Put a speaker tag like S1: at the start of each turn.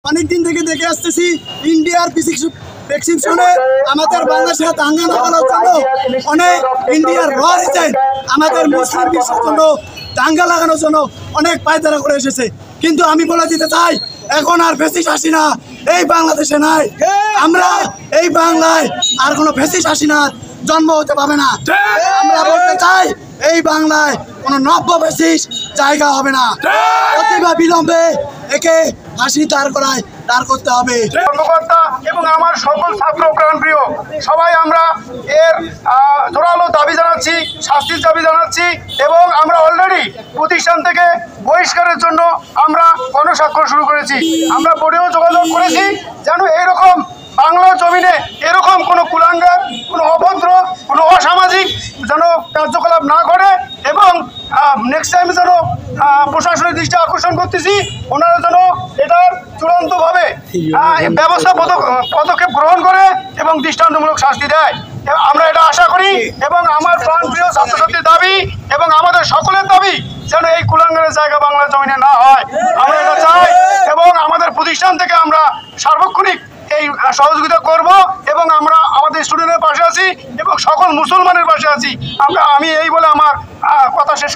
S1: অনেকদিন থেকে দেখে আসতেছি ইন্ডিয়ার প্রেসক্রিপশনে আমাদের বাংলাদেশে দাঙ্গা লাগানোর জন্য অনেক ইন্ডিয়ার র এজেন্ট আমাদের মুসলিম বিশ্বের জন্য দাঙ্গা লাগানোর জন্য অনেক পায়তারা করে এসেছে। কিন্তু আমি বলে দিতে চাই, এখন আর ফেসিস হাসিনা এই বাংলাদেশে নাই। আমরা এই বাংলায় আর কোনো ফেসিস হাসিনার জন্ম হতে পাবে না। আমরা বলতে চাই, এই বাংলায় কোনো নব্য ফেসিস জায়গা হবে না। অতিবা বিলম্বে একে ফাঁসি দাঁড় করতে হবে।
S2: কর্মকর্তা এবং আমার সকল ছাত্র প্রাণপ্রিয় সবাই আমরা এর জোরালো দাবি জানাচ্ছি, শাস্তির দাবি জানাচ্ছি এবং আমরা অলরেডি প্রতিষ্ঠান থেকে বহিষ্কারের জন্য আমরা গণস্বাক্ষর শুরু করেছি। আমরা বোর্ডেও যোগাযোগ করেছি যেন এইরকম বাংলা জমিনে এরকম কোনো কুলাঙ্গার, কোনো অভদ্র, কোনো অসামাজিক যেন কার্যকলাপ না করে এবং নেক্সট টাইম যেন প্রশাসনের দৃষ্টি আকর্ষণ করতেছি, ওনারা যেন এটার চূড়ান্তভাবে ব্যবস্থা পদক্ষেপ গ্রহণ করে এবং দৃষ্টান্তমূলক শাস্তি দেয়। আমরা এটা আশা করি এবং আমার প্রাণপ্রিয় ছাত্রছাত্রীর দাবি এবং আমাদের সকলের দাবি যেন এই কুলাঙ্গারের জায়গা বাংলা জমিনে না হয়, আমরা এটা চাই এবং আমাদের প্রতিষ্ঠান থেকে আমরা সার্বক্ষণিক এই সহযোগিতা করব এবং আমরা আমাদের স্টুডেন্টের পাশে আছি এবং সকল মুসলমানের পাশে আছি। আমি এই বলে আমার কথা শেষ